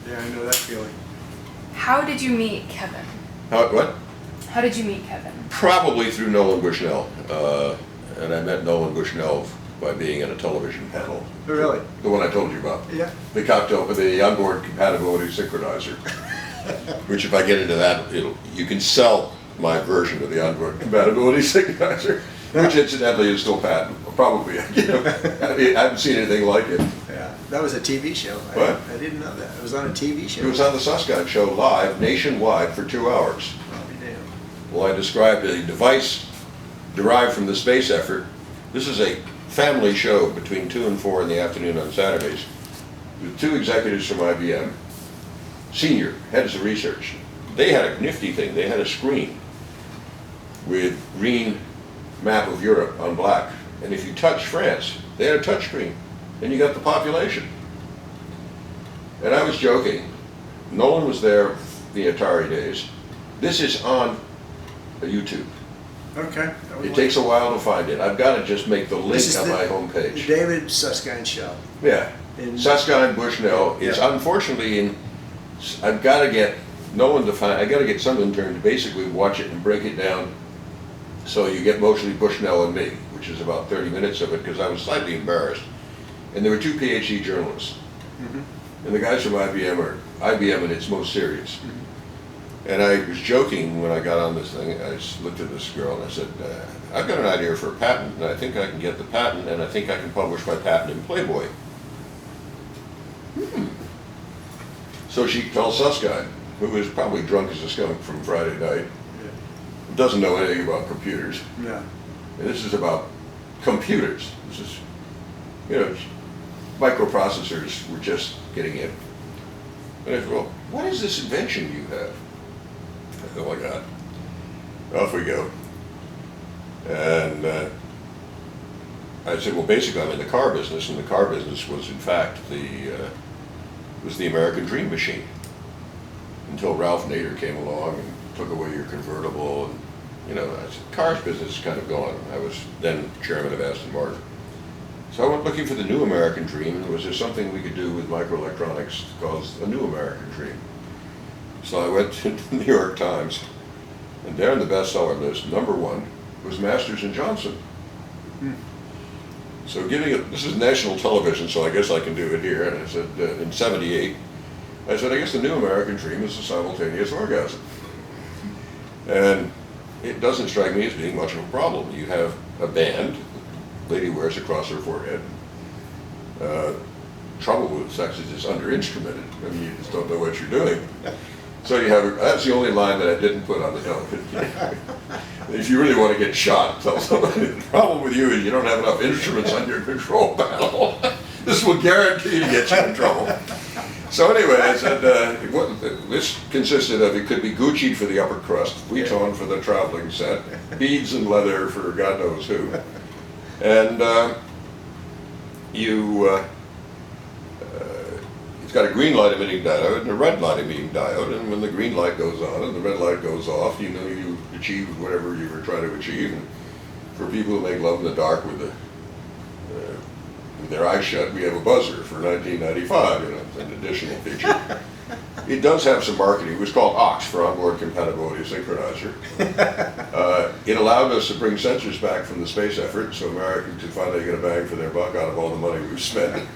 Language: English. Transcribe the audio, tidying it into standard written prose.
Yeah, I know that feeling. How did you meet Kevin? What? How did you meet Kevin? Probably through Nolan Bushnell. And I met Nolan Bushnell by being in a television panel. Oh, really? The one I told you about. Yeah. The onboard compatibility synchronizer. Which, if I get into that, you can sell my version of the onboard compatibility synchronizer, which incidentally is still patent. Probably. I haven't seen anything like it. Yeah, that was a TV show. What? I didn't know that. It was on a TV show. It was on the Susskind show live, nationwide, for 2 hours. I'll be damned. Well, I described a device derived from the space effort. This is a family show between 2 and 4 in the afternoon on Saturdays, with 2 executives from IBM, senior heads of research. They had a nifty thing. They had a screen with green map of Europe on black. And if you touch France, they had a touch screen. And you got the population. And I was joking. Nolan was there the Atari days. This is on YouTube. Okay. It takes a while to find it. I've got to just make the link This is on the- my The homepage. David Susskind show. Yeah. In- Susskind Bushnell is Yeah. unfortunately in. I've got to get Nolan to find. I got to get some intern to basically watch it and break it down, so you get mostly Bushnell and me, which is about 30 minutes of it, because I was slightly embarrassed. And there were 2 PhD journalists, and the guys from IBM are IBM at its most serious. And I was joking when I got on this thing. I just looked at this girl and I said, "I've got an idea for a patent, and I think I can get the patent, and I think I can publish my patent in Playboy." So she tells Susskind, who was probably drunk as a skunk from Friday night, doesn't know anything about computers. Yeah. And this is about computers. This is, microprocessors were just getting in. And I said, "Well, what is this invention you have?" I said, "Oh my God." Off we go. And I said, "Well, basically I'm in the car business," and the car business was in fact the American Dream Machine. Until Ralph Nader came along and took away your convertible, and I said, cars business is kind of gone. I was then chairman of Aston Martin. So I went looking for the new American dream, and was there something we could do with microelectronics called a new American dream? So I went to the New York Times, and there on the bestseller list, #1 was Masters and Johnson. So this is national television, so I guess I can do it here. And I said, in '78, I said, "I guess the new American dream is a simultaneous orgasm." And it doesn't strike me as being much of a problem. You have a band, lady wears across her forehead. Trouble with sex is it's under-instrumented. I mean, you just don't know what you're doing. So that's the only line that I didn't put on the note. If you really want to get shot, tell somebody the problem with you is you don't have enough instruments on your control panel. This will guarantee to get you in trouble. So anyway, I said, this consisted of, it could be Gucci for the upper crust, Vuitton for the traveling set, beads and leather for God knows who. And it's got a green light emitting diode and a red light emitting diode, and when the green light goes on and the red light goes off, you achieved whatever you were trying to achieve. And for people who make love in the dark with their eyes shut, we have a buzzer for 1995, an additional feature. It does have some marketing. It was called OX, for onboard compatibility synchronizer. It allowed us to bring sensors back from the space effort, so Americans could finally get a bang for their buck out of all the money we've spent.